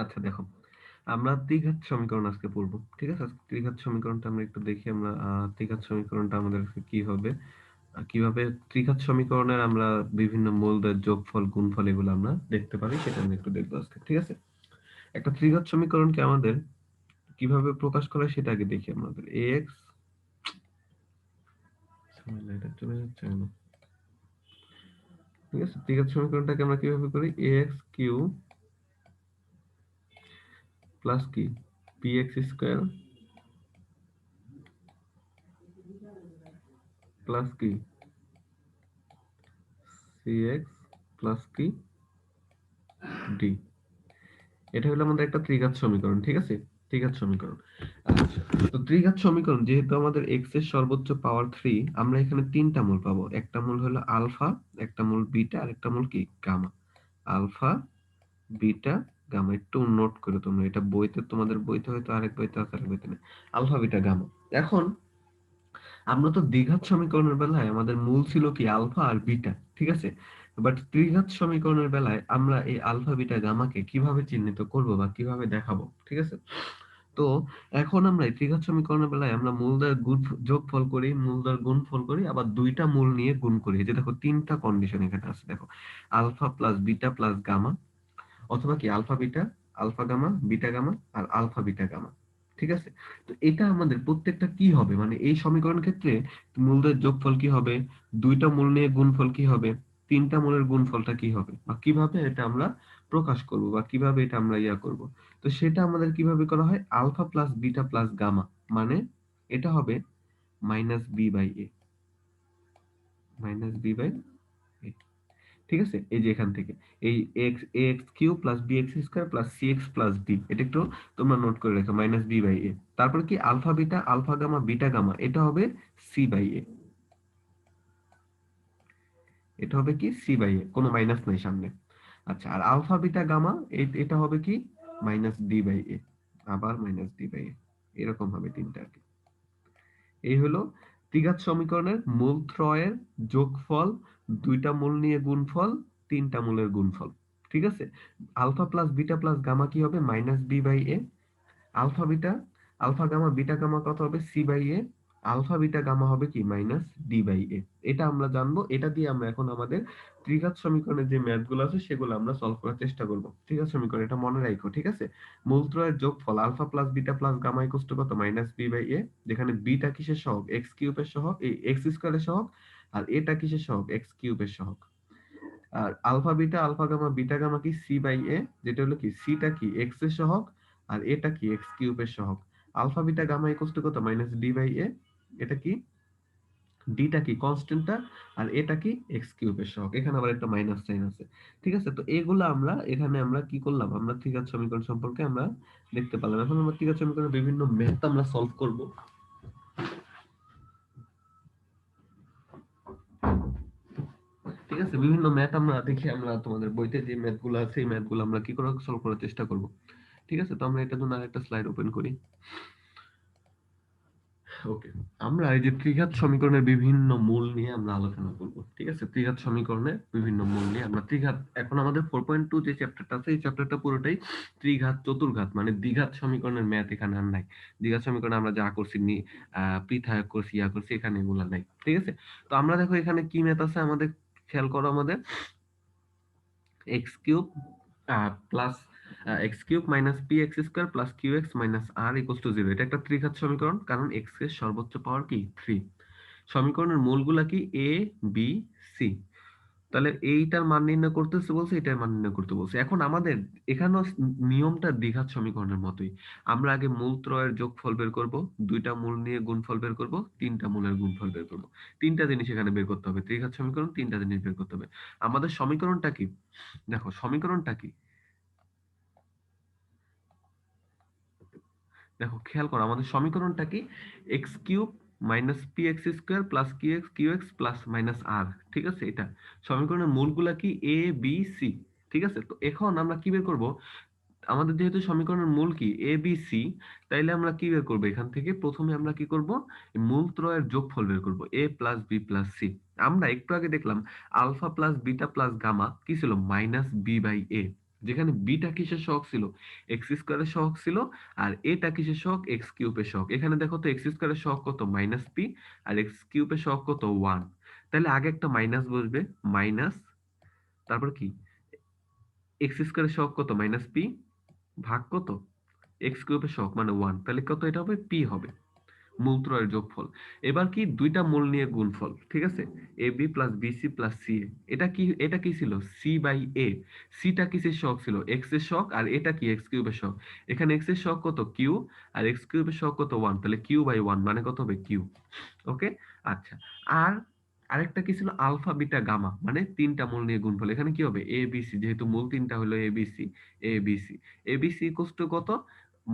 আচ্ছা দেখো, আমরা দ্বিঘাত সমীকরণ আজকে পড়বো, ঠিক আছে? আজকে দ্বিঘাত সমীকরণটা আমরা একটু দেখি। আমরা দ্বিঘাত সমীকরণটা আমাদের কি হবে, কিভাবে ত্রিঘাত সমীকরণের আমরা বিভিন্ন মূলদের যোগফল গুণফল এগুলো আমরা দেখতে পারি, সেটা আমরা একটু দেখবো আজকে, ঠিক আছে? একটা ত্রিঘাত সমীকরণকে আমাদের কিভাবে প্রকাশ করা হয় সেটা আগে দেখি। আমাদের ax, এটা চলে যাচ্ছে কেন? ঠিক আছে, ত্রিঘাত সমীকরণটাকে আমরা কিভাবে করি, ax কিউ প্লাস কি bx স্কয়ার প্লাস কি cx প্লাস কি d, এটা হলো আমাদের একটা ত্রিঘাত সমীকরণ, ঠিক আছে? ত্রিঘাত সমীকরণ। আচ্ছা, তো ত্রিঘাত সমীকরণ যেহেতু আমাদের x এর সর্বোচ্চ পাওয়ার 3, আমরা এখানে তিনটা মূল পাবো। একটা মূল হলো আলফা, একটা মূল বিটা, আর একটা মূল কি গামা। Alpha, beta, gamma. একটু নোট করে তোমরা, এটা বইতে, তোমাদের বইতে হয়তো আরেক বইতে আছে, আরেক বইতে নেই। Alpha, beta, gamma. এখন আমরা তো দ্বিঘাত সমীকরণের বেলায় আমাদের মূল ছিল কি আলফা আর বিটা, ঠিক আছে? বাট ত্রিঘাত সমীকরণের বেলায় আমরা এই আলফা, বিটা, গামাকে কিভাবে চিহ্নিত করব বা কিভাবে দেখাবো, ঠিক আছে? তো এখন আমরা এই ত্রিঘাত সমীকরণের বেলায় আমরা মূলদের গুণ যোগফল করি, মূলদের গুণফল করি, আবার দুইটা মূল নিয়ে গুণ করি। এই যে দেখো, তিনটা কন্ডিশন এখানে আছে। দেখো, alpha plus beta plus gamma, অথবা কি alpha beta, alpha gamma, beta gamma, আর আলফা বিটা গামা, ঠিক আছে? তো এটা আমাদের প্রত্যেকটা কি হবে, মানে এই সমীকরণ ক্ষেত্রে মূলদের যোগফল কি হবে, দুইটা মূল নিয়ে গুণফল কি হবে, তিনটা মূলের গুণফলটা কি হবে, বা কিভাবে এটা আমরা প্রকাশ করব, বা কিভাবে এটা আমরা করব। তো সেটা আমাদের কিভাবে করা হয়, alpha plus beta plus gamma, মানে এটা হবে minus b by a, minus b by a, ঠিক আছে? এই যে এখান থেকে এই x x Q plus b x square plus c x plus d, এটা একটু তোমরা নোট করে রাখো, মাইনাস বি বাই এ। তারপর কি alpha beta, alpha gamma, beta gamma, এটা হবে সি বাই এ, এটা হবে কি সি বাই এ, কোনো মাইনাস নাই সামনে। আচ্ছা, আর আলফা বিটা গামা এটা হবে কি মাইনাস ডি বাই এ, আবার মাইনাস ডি বাই এ, এরকম হবে তিনটা আর কি। এই হলো ত্রিঘাত সমীকরণের মূল ত্রয়ের যোগফল, দুইটা মূল নিয়ে গুণফল, তিনটা মূলের গুণফল, ঠিক আছে? Alpha plus beta plus gamma কি হবে, minus b by a. Alpha beta, alpha gamma beta gamma কত হবে, c by a. Alpha beta gamma হবে কি মাইনাস ডি বাই এ। এটা আমরা জানবো, এটা দিয়ে আমরা এখন আমাদের ত্রিঘাত সমীকরণের যে ম্যাথ গুলো আছে সেগুলো আমরা সলভ করার চেষ্টা করব। ত্রিঘাত সমীকরণ এটা মনে রাখো, ঠিক আছে? মূলত্রয়ের যোগফল alpha plus beta plus gamma equal to কত, মাইনাস বি বাই এ, যেখানে বিটা কিসের সহগ, এক্স কিউবের সহগ, এই এক্স স্কয়ারের সহগ, আর এটা কিসের সহগ, এক্স কিউবের সহগ। আর alpha beta, alpha gamma, beta gamma কি সি বাই এ, যেটা হলো কি সিটা কি এক্স এর সহগ, আর এটা কি এক্স কিউবের সহগ। Alpha beta gamma equal to কত, মাইনাস ডি বাই এ, এটা কি ডিটা কি কনস্ট্যান্টটা, আর এটা কি এক্স কিউবের সহগ। এখানে আবার একটা মাইনাস সাইন আছে, ঠিক আছে? তো এগুলো আমরা এখানে আমরা কি করলাম, আমরা ত্রিঘাত সমীকরণ সম্পর্কে আমরা দেখতে পেলাম। এখন আমরা ত্রিঘাত সমীকরণের বিভিন্ন ম্যাথ আমরা সলভ করব, ঠিক আছে? বিভিন্ন ম্যাথ আমরা দেখি, আমরা তোমাদের বইতে যে ম্যাথ গুলো আছে এই ম্যাথ গুলো আমরা কি করে সলভ করার চেষ্টা করব, ঠিক আছে? তো আমরা এটার জন্য আরেকটা স্লাইড ওপেন করি। ওকে, আমরা এই যে ত্রিঘাত সমীকরণের বিভিন্ন মূল নিয়ে আমরা আলোচনা করব, ঠিক আছে? ত্রিঘাত সমীকরণের বিভিন্ন মূল নিয়ে আমরা ত্রিঘাত, এখন আমাদের 4.2 যে চ্যাপ্টারটা আছে এই চ্যাপ্টারটা পুরোটাই ত্রিঘাত চতুর্ঘাত, মানে দ্বিঘাত সমীকরণের ম্যাথ এখানে আর নাই। দ্বিঘাত সমীকরণ আমরা যা করছি পৃথক করছি, করছি, এখানে এগুলা নাই, ঠিক আছে? তো আমরা দেখো এখানে কি ম্যাথ আছে আমাদের, খেয়াল করো। আমাদের x cube plus x cube minus P x square plus Q x minus r equal to zero, এটা একটা ত্রিঘাত সমীকরণ, কারণ এক্স এর সর্বোচ্চ পাওয়ার কি 3। সমীকরণের মূলগুলা কি এ, বি, সি। তাহলে এইটার মান নির্ণয় করতেছে বলছে, এটার মান নির্ণয় করতে বলছে। এখন আমাদের এখানেও নিয়মটা দ্বিঘাত সমীকরণের মতোই। আমরা আগে মূল ত্রয়ের যোগফল বের করব, দুইটা মূল নিয়ে গুণফল বের করব, তিনটা মূলের গুণফল বের করব। তিনটা জিনিস এখানে বের করতে হবে, ত্রিঘাত সমীকরণ তিনটা জিনিস বের করতে হবে। আমাদের সমীকরণটা কি, দেখো সমীকরণটা কি, দেখো খেয়াল করো আমাদের সমীকরণটা কি, x cube minus P x square plus Q x plus minus r, ঠিক আছে? এটা সমীকরণের মূলগুলা কি এ, বি, সি, ঠিক আছে? তো এখন আমরা কি বের করব, আমাদের যেহেতু সমীকরণের মূল কি এ বি সি, তাইলে আমরা কি বের করবো, এখান থেকে প্রথমে আমরা কি করব, মূল ত্রয়ের যোগফল বের করব, a plus B plus c. আমরা একটু আগে দেখলাম alpha plus beta plus gamma কি ছিল, মাইনাস বি বাই এ। যেখানে বিটা কিসের সহগ ছিল, এক্স স্কোয়ারের সহগ ছিল, আর এটা কিসের সহগ, এক্স কিউবের সহগ। এখানে দেখো তো এক্স স্কোয়ারের সহগ কত, মাইনাস পি, আর এক্স কিউবের সহগ কত, 1। তাহলে আগে একটা মাইনাস বসবে, মাইনাস, তারপর কি, এক্স স্কোয়ারের সহগ কত, মাইনাস পি, ভাগ কত, এক্স কিউবের সহগ মানে 1, তাহলে কত এটা হবে, পি হবে, মূল ত্রয়ের যোগফল। এবার কি, দুইটা মূল নিয়ে গুণফল, ঠিক আছে, a B plus BC plus C a. এটা কি ছিল, সি বাই এ। সিটা কিসের সহগ ছিল, এক্স এর সহগ, আর এটা কি, এক্স কিউবের সহগ। এখানে এক্স এর সহগ কত, কিউ, আর এক্স কিউবের সহগ কত, 1, তাহলে কিউ বাই 1 মানে কত হবে, কিউ। ওকে, আচ্ছা। আর আরেকটা কি ছিল, আলফা বিটা গামা, মানে তিনটা মূল নিয়ে গুণফল। এখানে কি হবে, এ বি সি, যেহেতু মূল তিনটা হলো a B C, A B C, A B c equals to কত,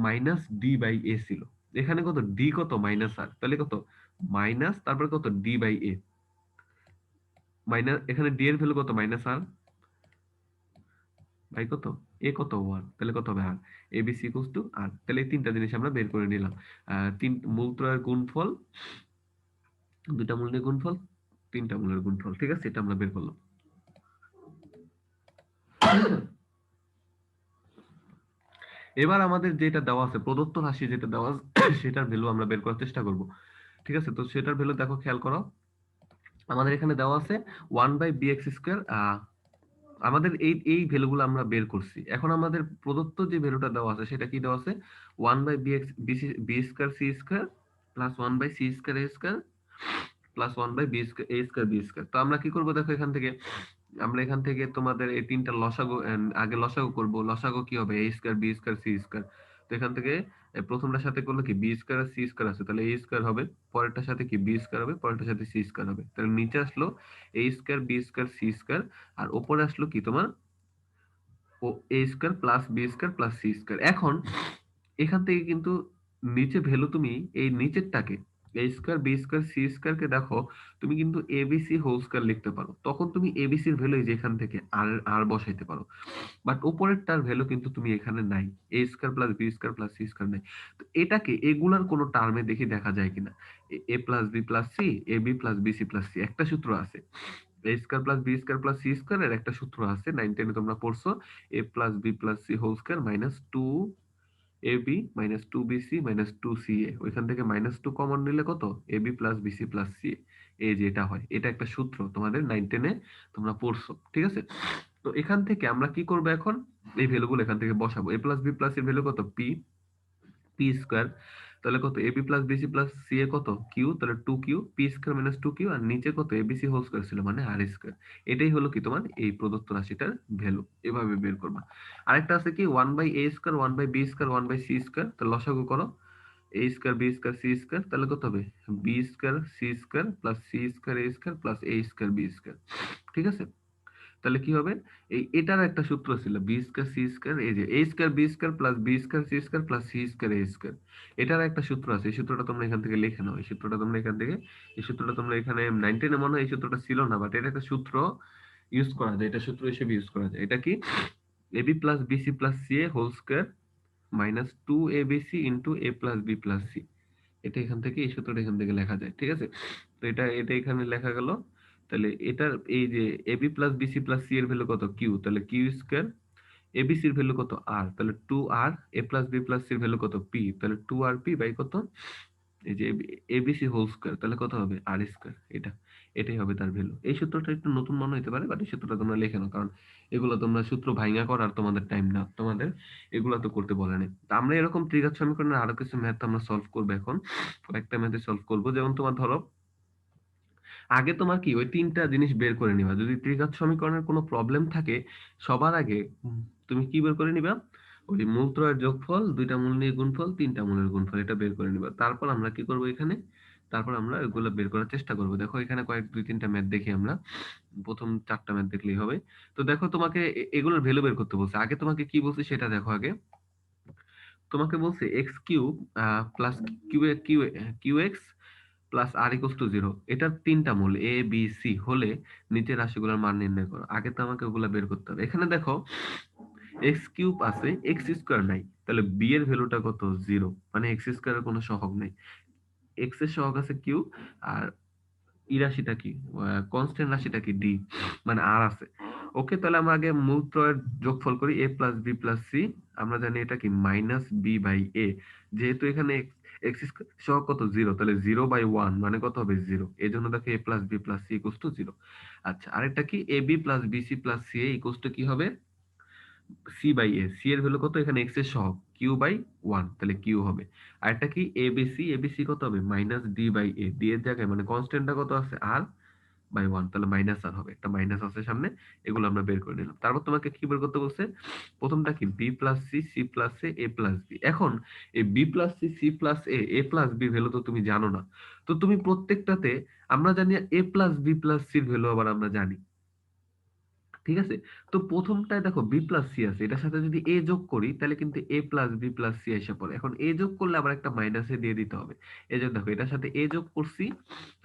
মাইনাস ডি বাই এ ছিল। এখানে কত, ডি কত, মাইনাস আর, তাহলে কত, মাইনাস, তারপর কত, ডি বাই এ, মাইনাস, এখানে ডি এর ভ্যালু কত, মাইনাস আর, বাই কত, এ কত, 1, তাহলে কত হবে, আর। A B c equals two আর, তাহলে এই তিনটা জিনিস আমরা বের করে নিলাম। তিন মূল ত্রয়ের গুণফল, দুইটা মূল নিয়ে গুণফল, তিনটা মূলের গুণফল, ঠিক আছে, এটা আমরা বের করলাম। এবার আমাদের যেটা দেওয়া আছে, প্রদত্ত রাশি যেটা দেওয়া আছে, সেটার ভ্যালু আমরা বের করার চেষ্টা করব। ঠিক আছে, তো সেটার ভ্যালু দেখো, খেয়াল করো, আমাদের এখানে দেওয়া আছে 1/bx² আমাদের এই এই ভ্যালুগুলো আমরা বের করছি। এখন আমাদের প্রদত্ত যে ভ্যালুটা দেওয়া আছে সেটা কি দেওয়া আছে, 1/b² plus 1/c²a² plus 1/a²b²। তো আমরা কি করব, দেখো এখান থেকে, আমরা এখান থেকে তোমাদের এই তিনটা লসাগু, আগে লসাগু করব। লসাগু কি হবে, a²b²c²। তো এখান থেকে প্রথমটার সাথে করলে কি, b² আর c² আছে, তাহলে a² হবে, পরেরটার সাথে কি, b² হবে, পরেরটার সাথে c² হবে, তাহলে নিচে আসলো a²b²c², আর উপরে আসলো কি তোমার, ও a² plus b² plus c²। এখন এখান থেকে কিন্তু নিচে ভ্যালু, তুমি এই নিচেরটাকে, a²b²c² কে দেখো, তুমি কিন্তু এবিসি হোল স্কয়ার লিখতে পারো, তখন তুমি এবিসি এর ভ্যালু যেখান থেকে আর আর বসাইতে পারো। বাট উপরেরটার ভ্যালু কিন্তু তুমি এখানে নাই, a² plus b² plus c² নাই। তো এটাকে এগুলার কোনো টার্মে দেখি দেখা যায় কিনা, a plus B plus C, A B plus BC plus c, একটা সূত্র আছে, a² plus b² plus c² এর একটা সূত্র আছে, 9-10 এ তোমরা পড়ছো, a plus B plus C whole square minus 2ab minus 2bc minus 2ca। ওইখান থেকে মাইনাস 2 কমন নিলে কত, ab plus BC plus c, এই যে এটা হয়, এটা একটা সূত্র তোমাদের 9-10 এ তোমরা পড়ছো, ঠিক আছে। তো এখান থেকে আমরা কি করব, এখন এই ভ্যালুগুলো এখান থেকে বসাবো। a প্লাস বি প্লাস এর ভ্যালু কত, পি, পি স্কয়ার, তাহলে কত, a b plus BC plus C a কত, কিউ, তাহলে 2q, P square minus 2q, আর নিচে কত, এবিসি হোল স্কয়ার ছিল মানে আর স্কয়ার। এটাই হলো কি তোমার এই প্রদত্ত রাশিটার ভ্যালু, এভাবে বের করবা। আরেকটা আছে কি, 1/a², 1/b², 1/c², তো লসাগু করো, a²b²c², তাহলে কত হবে, b²c² plus c²a² plus a²b², ঠিক আছে। তাহলে কি হবে, এটার একটা সূত্র ছিল, b²c², এই যে a²b² plus b²c² plus c²a²। এটার একটা সূত্র আছে, এই সূত্রটা তোমরা এখান থেকে লিখে নাও, এই সূত্রটা তোমরা এখান থেকে, এই সূত্রটা তোমরা এখানে 9-10 এ মনে হয় এই সূত্রটা ছিল না, বাট এটা একটা সূত্র ইউজ করা যায়, এটা সূত্র হিসেবে ইউজ করা যায়। এটা কি, ab plus bc plus ca whole square minus 2abc into a plus b plus c। এটা এখান থেকে, এই সূত্রটা এখান থেকে লেখা যায়, ঠিক আছে। তো এটা এখানে লেখা গেল। তাহলে এটার এই যে a b plus BC plus C এর ভ্যালু কত, কিউ, তাহলে কিউ স্কয়ার, এবিসি এর ভ্যালু কত, আর, তাহলে 2r, a plus B plus C এর ভ্যালু কত, পি, তাহলে 2r পি বাই কত, এই যে এবিসি হোল স্কয়ার, তাহলে কত হবে, আর স্কয়ার। এটাই হবে তার ভ্যালু। এই সূত্রটা একটু নতুন মনে হতে পারে, বাট এই সূত্রটা তোমরা লিখে নাও, কারণ এগুলো তোমরা সূত্র ভাঙা করার তোমাদের টাইম না, তোমাদের এগুলো তো করতে বলে নাই। তো আমরা এরকম ত্রিঘাত সমীকরণের আরো কিছু ম্যাথ আমরা সলভ করবো এখন, কয়েকটা ম্যাথে সলভ করবো। যেমন তোমার ধরো, আগে তোমার কি ওই তিনটা জিনিস বের করে নিবা, যদি ত্রিঘাত সমীকরণের কোনো প্রবলেম থাকে, সবার আগে তুমি কি বের করে নিবা, ওই মূল ত্রয়ের যোগফল, দুইটা মূল নিয়ে গুণফল, তিনটা মূলের গুণফল, এটা বের করে নিবা। তারপর আমরা কি করব এখানে, তারপর আমরা এগুলো বের করার চেষ্টা করব। দেখো এখানে দুই তিনটা ম্যাথ দেখি আমরা, প্রথম চারটা ম্যাথ দেখলেই হবে। তো দেখো তোমাকে এগুলোর ভ্যালু বের করতে বলছে। আগে তোমাকে কি বলছে সেটা দেখো। আগে তোমাকে বলছে x cube plus q q q x plus r equals to 0, এটার তিনটা মূল এ বি সি হলে নিচের রাশিগুলোর মান নির্ণয় করো। আগে তো আমাকে ওগুলা বের করতে হবে। এখানে দেখো এক্স কিউব আছে, এক্স স্কোয়ার নাই, তাহলে বি এর ভ্যালুটা কত, 0, মানে এক্স স্কোয়ারের কোনো সহগ নেই। এক্স এর সহগ আছে কিউ, আর ই রাশিটা কি, কনস্ট্যান্ট রাশিটা কি, ডি, মানে আর আছে। ওকে, তাহলে আমরা আগে মূল ত্রয়ের যোগফল করি, a plus B plus c. আমরা জানি এটা কি মাইনাস বি বাই এ। যেহেতু এখানে এক্স সহ কত জিরো, তাহলে 0/1 মানে কত হবে জিরো। এই জন্য দেখো a plus B plus c equals to zero. আচ্ছা, আরেকটা কি a B plus BC plus C a equals to কি হবে সি বাই এ। সি এর ভ্যালু কত এখানে এক্স এর সহগ কিউ বাই ওয়ান, তাহলে কিউ হবে। আরেকটা কি এবিসি, এবিসি কত হবে minus d by a. D এর জায়গায় মানে কনস্ট্যান্টটা কত আছে আর বাই ওয়ান, তাহলে মাইনাস আর হবে, একটা মাইনাস আছে সামনে। এগুলো আমরা বের করে নিলাম। তারপর তোমাকে কি বের করতে বলছে, প্রথমটা কি b plus c, c plus a, a plus b. এখন এই b plus c, c plus a, a plus b value তো তুমি জানো না। তো তুমি প্রত্যেকটাতে, আমরা জানি এ প্লাস বি প্লাস সির ভ্যালু আবার আমরা জানি, ঠিক আছে। তো প্রথমটায় দেখো বি প্লাস সি আছে, এটার সাথে যদি এ যোগ করি তাহলে কিন্তু এ প্লাস বি প্লাস সি এসে পড়ে। এখন এ যোগ করলে আবার একটা মাইনাসে দিয়ে দিতে হবে। এই যে দেখো এটার সাথে এ যোগ করছি,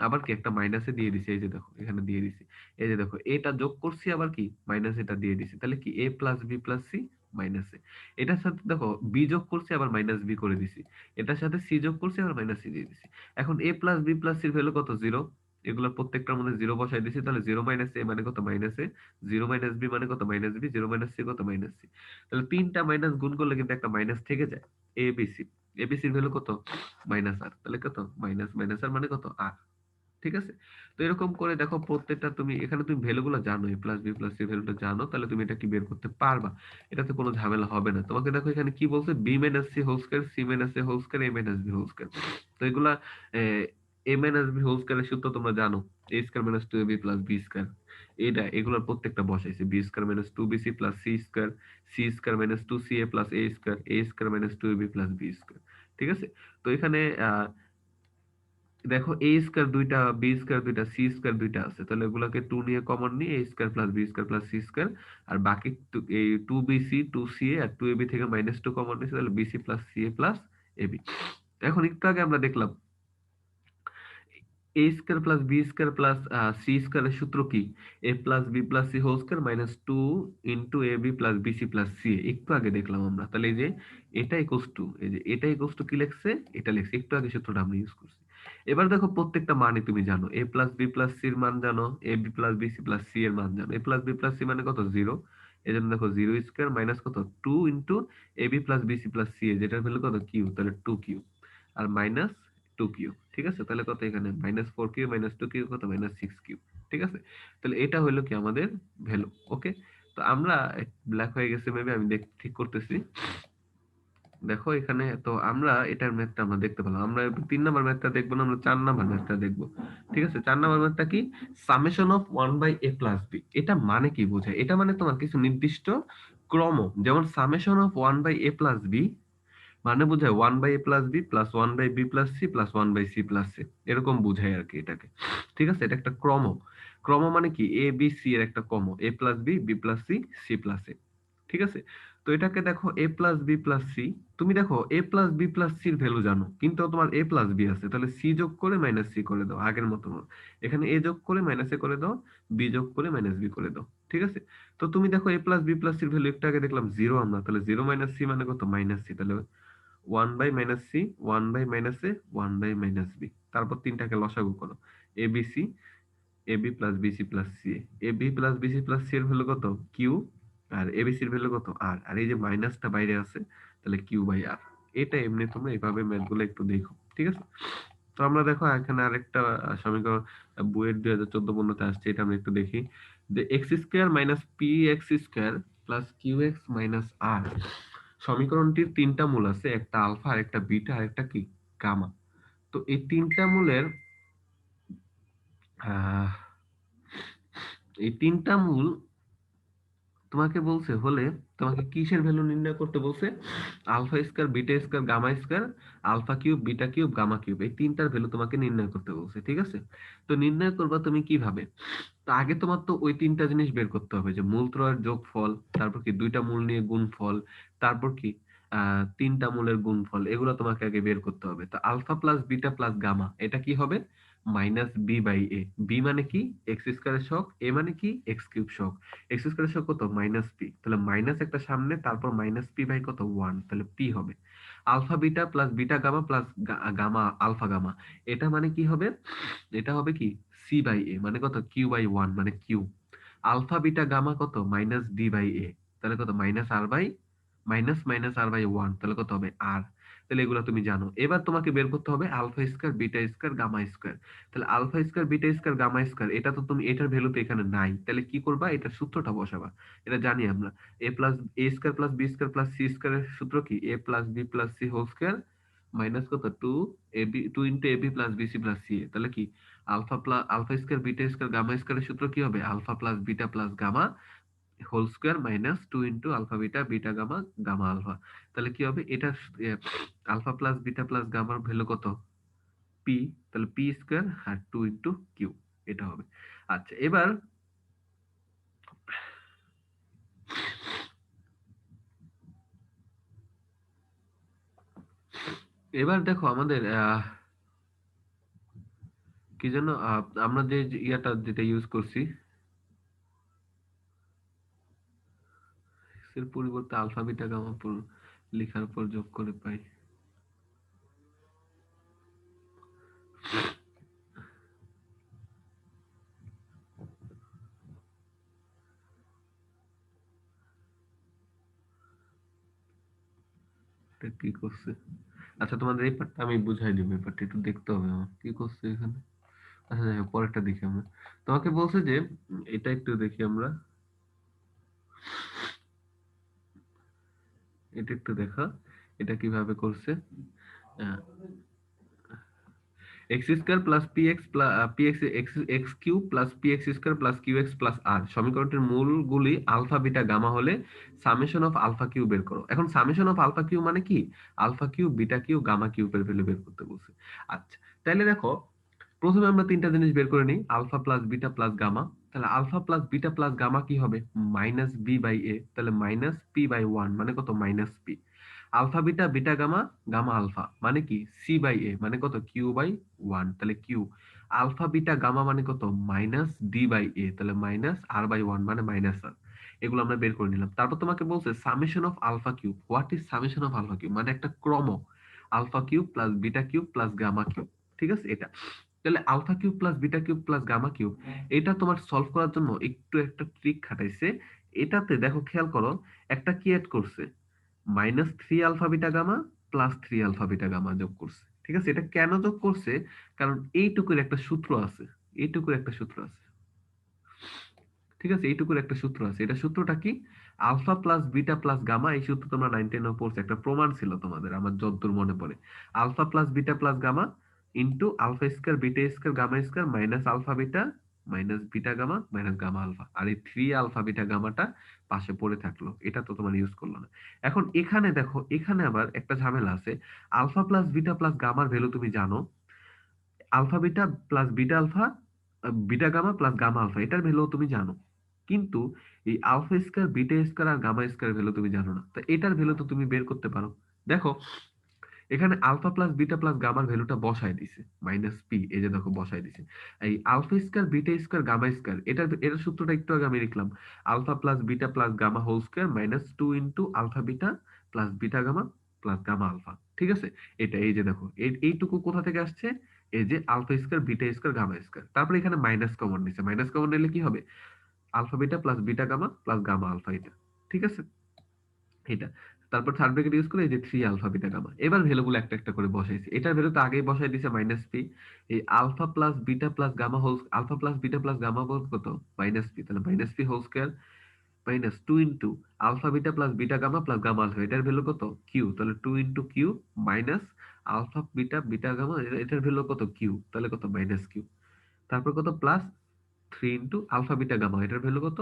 আবার কি একটা মাইনাসে দিয়ে দিছি। এই যে দেখো এখানে দিয়ে দিছি। এই যে দেখো এটা যোগ করছি, আবার কি মাইনাস এটা দিয়ে দিছি। তাহলে কি A plus B plus C মাইনাসে। এটার সাথে দেখো বি যোগ করছি, আবার মাইনাস বি করে দিছি। এটার সাথে সি যোগ করছি, আবার মাইনাস সি দিয়ে দিছি। এখন এ প্লাস বি প্লাস সির ভ্যালু কত জিরো। এগুলোর প্রত্যেকটার মধ্যে জিরো বসাই দিছি, তাহলে জিরো মাইনাস এ মানে কত minus a, zero minus b মানে কত minus b, zero minus c কত মাইনাস সি। তাহলে তিনটা মাইনাস গুণ করলে কিন্তু একটা মাইনাস থেকে যায়। এবিসি, এবিসির ভ্যালু কত মাইনাস আর, তাহলে কত মাইনাস মাইনাস আর মানে কত আর। ঠিক আছে। তো এরকম করে দেখো প্রত্যেকটা, তুমি এখানে তুমি ভ্যালু গুলো জানো, a plus B plus C ভ্যালুটা জানো, তাহলে তুমি এটা কি বের করতে পারবা। এটাতে কোনো ঝামেলা হবে না। তোমাকে দেখো এখানে কি বলছে, b minus c whole square, c minus a whole square, a minus b whole square. তো এগুলা এ মাইনাস বি হোল স্কয়ারের সূত্র তোমরা জানো, a square minus two A B plus B square. এটা এগুলোর প্রত্যেকটা বসাইছে, b square minus two b c plus c square, c square minus two c a plus A square, a square minus two A B plus B square. ঠিক আছে। তো এখানে দেখো a square দুইটা, বি স্কয়ার দুইটা, c square দুইটা আছে, তাহলে এগুলোকে টু নিয়ে কমন নিয়ে a square plus B square plus c square. আর বাকি এই two b c, two c a আর টু এ বি থেকে মাইনাস টু কমন নিয়েছে, তাহলে b c plus C a plus a b. এখন একটু আগে আমরা দেখলাম a square plus B square plus C স্কয়ারের সূত্র কি, A plus B plus C whole square minus two into A B plus BC plus c. একটু আগে দেখলাম আমরা। তাহলে এই যে এটা ইকুয়ালস টু, এই যে এটা ইকুয়ালস টু কি লিখছে, এটা লিখছে একটু আগে, সূত্রটা আমরা ইউজ করছি। এবার দেখো প্রত্যেকটা মানে তুমি জানো, এ প্লাস বি প্লাস সির মান জানো, a B plus BC plus C এর মান জানো। A plus B plus c মানে কত জিরো, এই জন্য দেখো জিরো স্কয়ার মাইনাস কত two into A B plus BC plus c, যেটার ভ্যালু কত কিউ, তাহলে টু কিউ। আর মাইনাস টু কিউ। ঠিক আছে। তাহলে কত এখানে minus four q minus two q কত মাইনাস সিক্স কিউ। ঠিক আছে। তাহলে এটা হলো কি আমাদের ভ্যালু। ওকে। তো আমরা ব্ল্যাক হয়ে গেছে মেবি, আমি ঠিক করতেছি। দেখো এখানে তো আমরা এটার ম্যাথটা আমরা দেখতে পেলাম। আমরা 3 নাম্বার ম্যাথটা দেখবো না, আমরা 4 নাম্বার ম্যাথটা দেখবো। ঠিক আছে। 4 নাম্বার ম্যাথটা কি, summation of one by a plus b. এটা মানে কি বোঝায়, এটা মানে তোমার কিছু নির্দিষ্ট ক্রম, যেমন summation of one by a plus b মানে বোঝায় one by a plus B plus one by b plus c plus one by c plus c, এরকম বোঝায় আর কি এটাকে। ঠিক আছে। এটা একটা ক্রম। ক্রম মানে কি, এ বি সি এর একটা ক্রম, a plus b, b plus c, c plus a. ঠিক আছে। তো এটাকে দেখো a plus B plus c, তুমি দেখো এ প্লাস বি প্লাস সির ভ্যালু জানো, কিন্তু তোমার এ প্লাস বি আছে, তাহলে সি যোগ করে মাইনাস সি করে দাও আগের মতো। এখানে এ যোগ করে মাইনাস এ করে দাও, বি যোগ করে মাইনাস বি করে দাও। ঠিক আছে। তো তুমি দেখো এ প্লাস বি প্লাস সির ভ্যালু একটু আগে দেখলাম জিরো আমরা, তাহলে জিরো মাইনাস সি মানে কত মাইনাস সি, তাহলে one by minus C, one by minus A, one by minus B. তারপর তিনটাকে লসাগু করো, A B C, A B plus BC plus C. A B plus BC plus C এর value কত Q, আর ABC এর value কত R. আর এই যে মাইনাসটা বাইরে আছে, তাহলে কিউ বাই আর। এটা এমনি তোমরা এইভাবে ম্যাথ গুলো একটু দেখো। ঠিক আছে। তো আমরা দেখো এখানে আরেকটা সমীকরণ, বুয়েট 2014 পণ্যতে আসছে, এটা আমরা একটু দেখি। যে X square minus P x square plus Q x minus R, সমীকরণটির তিনটা মূল আছে, একটা আলফা আর একটা বিটা আর একটা কি গামা। তো এই তিনটা মূলের আহ এই তিনটা মূল তোমাকে বলছে হলে, তোমাকে কিসের ভ্যালু নির্ণয় করতে বলছে, alpha square beta square gamma square, alpha cube beta cube gamma cube, এই তিনটার ভ্যালু তোমাকে নির্ণয় করতে বলছে। ঠিক আছে। তো নির্ণয় করবা তুমি কিভাবে, তো আগে তোমার তো ওই তিনটা জিনিস বের করতে হবে, যে মূল ত্রয়ের যোগফল, তারপর কি দুইটা মূল নিয়ে গুণফল, তারপর কি তিনটা মূলের গুণফল, এগুলো তোমাকে আগে বের করতে হবে। তো alpha plus beta plus gamma এটা কি হবে, minus b by a. B মানে কি এক্স স্কয়ারের সহগ, এ মানে কি এক্স কিউব সহগ। এক্স স্কয়ারের সহগ কত মাইনাস পি, তাহলে মাইনাস একটা সামনে, তারপর মাইনাস পি বাই কত ওয়ান, তাহলে পি হবে। Alpha beta plus beta gamma plus gamma alpha gamma, এটা মানে কি হবে, এটা হবে কি সি বাই এ মানে কত কিউ বাই ওয়ান মানে কিউ। আলফা বিটা গামা কত মাইনাস ডি বাই এ, তাহলে কত minus r by minus minus r by one, তাহলে কত হবে আর। তাহলে এগুলো তুমি জানো। এবার তোমাকে বের করতে হবে alpha square beta square gamma square. তাহলে alpha square beta square gamma square এটা তো তুমি এটার ভ্যালু তো এখানে নাই, তাহলে কি করবা, এটার সূত্রটা বসাবা। এটা জানি আমরা, A plus A square plus B square plus C স্কয়ারের সূত্র কি, A plus B plus C whole square minus কত two A B, two into A B plus BC plus C A. তাহলে কি alpha square beta square gamma স্কয়ারের সূত্র কি হবে, alpha plus beta plus gamma whole square minus two into alpha beta beta gamma gamma alpha. তাহলে কি হবে, এটা আলফা প্লাস বিটা প্লাস গামার ভ্যালু কত পি, তাহলে পি স্কয়ার আর টু ইন্টু কিউ, এটা হবে। আচ্ছা এবার দেখো আমাদের কি যেন আমরা যে ইয়াটা যেটা ইউজ করছি, এর পরিবর্তে আলফা বিটা গামা লেখার পর যোগ করে পাই। এটা কি করছে, আচ্ছা তোমাদের এই পার্টটা আমি বুঝাই দিব, এই পার্টটা একটু দেখতে হবে আমার কি করছে এখানে। আচ্ছা যাই হোক, পরেরটা দেখি আমরা। তোমাকে বলছে যে এটা একটু দেখি আমরা, এটা একটু দেখা, এটা কিভাবে করছে। X square plus P X P X X x Q plus P X square plus Q x plus R সমীকরণটির মূলগুলি আলফা বিটা গামা হলে সামেশন অফ আলফা কিউ বের করো। এখন সামেশন অফ আলফা কিউ মানে কি, alpha cube beta cube gamma কিউবের value বের করতে বলছে। আচ্ছা তাহলে দেখো, প্রথমে আমরা তিনটা জিনিস বের করে নিই, alpha plus beta plus gamma. তাহলে alpha plus beta plus gamma কি হবে, মাইনাস বি বাই এ, তাহলে মাইনাস পি বাই ওয়ান মানে কত minus p. Alpha beta beta gamma gamma alpha মানে কি সি বাই এ মানে কত কিউ বাই ওয়ান, তাহলে কিউ। আলফা বিটা গামা মানে কত মাইনাস ডি বাই এ, তাহলে মাইনাস আর বাই ওয়ান মানে মাইনাস আর। এগুলো আমরা বের করে নিলাম। তারপর তোমাকে বলছে summation of alpha cube, what is summation of alpha cube, মানে একটা ক্রম, alpha cube plus beta cube plus gamma cube. ঠিক আছে এটা, তাহলে alpha cube plus beta cube plus gamma cube, এটা তোমার সলভ করার জন্য একটু একটা ট্রিক খাটাইছে। এটাতে দেখো খেয়াল করো, একটা কি অ্যাড করছে, minus three alpha beta gamma plus three alpha beta gamma যোগ করছে। ঠিক আছে, এটা কেন যোগ করছে, কারণ এইটুকুর একটা সূত্র আছে, এইটুকুর একটা সূত্র আছে। ঠিক আছে, এইটুকুর একটা সূত্র আছে, এটা সূত্রটা কি, alpha plus beta plus gamma, এই সূত্র তোমরা 9 10 পড়ছে, একটা প্রমাণ ছিল তোমাদের আমার যতদূর মনে পড়ে। Alpha plus beta plus gamma into alpha square beta square gamma square minus alpha beta minus beta gamma minus gamma alpha, আর এই থ্রি আলফা বিটা গামাটা পাশে পড়ে থাকলো, এটা তো তোমার ইউজ করলো না। এখন এখানে দেখো, এখানে আবার একটা ঝামেলা আছে, আলফা প্লাস বিটা প্লাস গামার ভ্যালু তুমি জানো, alpha beta plus beta alpha beta gamma plus gamma alpha এটার ভ্যালু তুমি জানো, কিন্তু এই আলফা স্কয়ার বিটা স্কয়ার আর গামা স্কয়ার ভ্যালু তুমি জানো না, তো এটার ভ্যালু তো তুমি বের করতে পারো। দেখো এখানে আলফা প্লাস বিটা প্লাস গামার ভ্যালুটা বসায় দিছে মাইনাস পি, এই যে দেখো বসায় দিছে। এই alpha square beta square gamma square এটার সূত্রটা একটু আগে আমি লিখলাম, alpha plus beta plus gamma whole square minus two into alpha beta plus beta gamma plus gamma alpha. ঠিক আছে, এটা এই যে দেখো এইটুকু কোথা থেকে আসছে, এই যে alpha square beta square gamma square, তারপরে এখানে মাইনাস কমন নিছে, মাইনাস কমন নিলে কি হবে, alpha beta plus beta gamma plus gamma alpha এটা। ঠিক আছে এটা, তারপর থার্ড ব্র্যাকেট ইউজ করে এই যে থ্রি আলফা বিটা গামা, এবার ভ্যালুগুলো একটা একটা করে বসাইছি, এটার ভ্যালু তো আগেই বসাই দিছে মাইনাস পি। এই alpha plus beta plus gamma whole, alpha plus beta plus gamma বল কত মাইনাস পি, তাহলে minus P whole square minus two into alpha beta plus beta gamma plus gamma alpha, এটার value কত Q, তাহলে two into Q minus alpha beta beta gamma এটার value কত Q, তাহলে কত মাইনাস কিউ, তারপর কত plus three into alpha beta gamma এটার ভ্যালু কত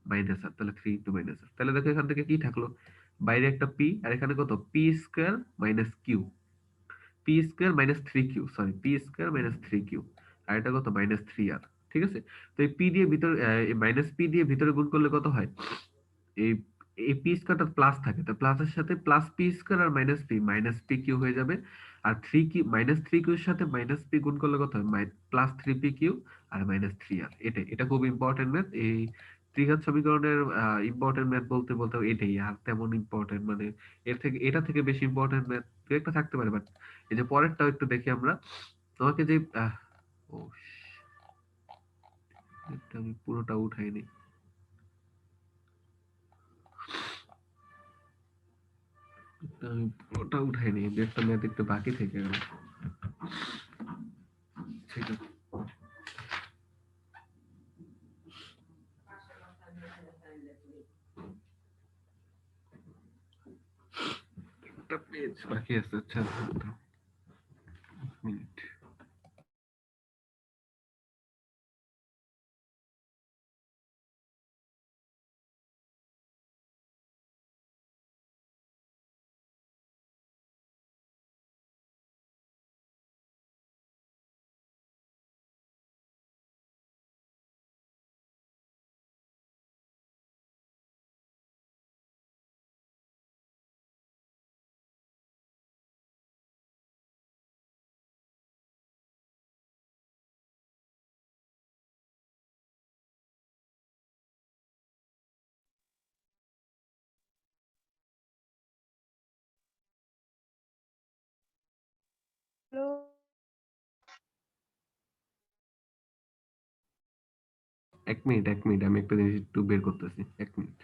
মাইনাস আর, তাহলে থ্রি ইন্টু মাইনাস আর। তাহলে দেখো এখান থেকে কি থাকলো, বাইরে একটা পি আর এখানে কত P square minus Q, P square minus three Q, sorry P square minus three Q, আর এটা কত মাইনাস থ্রি আর। ঠিক আছে, তো এই পি দিয়ে ভিতরে মাইনাস পি দিয়ে ভিতরে গুণ করলে কত হয়, এই এই পি স্কয়ারটা প্লাস থাকে, তো প্লাসের সাথে প্লাস পি স্কয়ার আর মাইনাস পি কিউ হয়ে যাবে, আর থ্রি কিউ মাইনাস থ্রি কিউর সাথে মাইনাস পি গুণ করলে কত হয়, প্লাস থ্রি পি কিউ আর মাইনাস থ্রি আর। এটাই, এটা খুব ইম্পর্টেন্ট ম্যাথ, এই ত্রিঘাত সমীকরণের ইম্পর্টেন্ট ম্যাথ বলতে বলতে এটাই, আর তেমন ইম্পর্টেন্ট মানে এর থেকে এটা থেকে বেশি ইম্পর্টেন্ট ম্যাথ দু একটা থাকতে পারে, বাট এই যে পরেরটাও একটু দেখি আমরা। তোমাকে যে ও এটা আমি পুরোটা উঠাইনি। এটা আমি পুরোটা উঠাইনি, একটা ম্যাথ একটু বাকি থেকে গেল। ঠিক আছে, একটা পেজ বাকি আছে। আচ্ছা মিনিট। হ্যালো। এক মিনিট, এক মিনিট, আমি একটা জিনিস একটু বের করতেছি, এক মিনিট।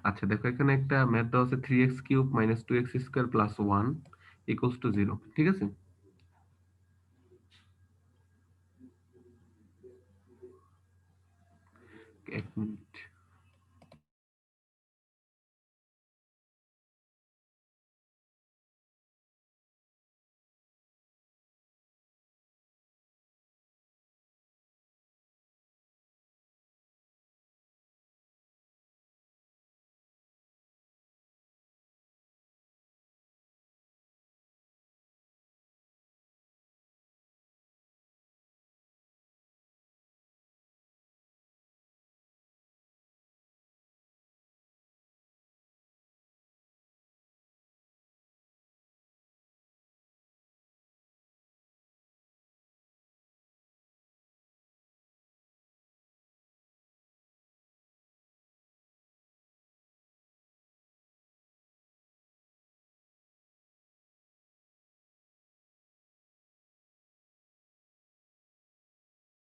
আচ্ছা দেখো, এখানে একটা ম্যাথ দেওয়া আছে, 3x³ - 2x² + 1 = 0, ঠিক আছে? এক মিনিট।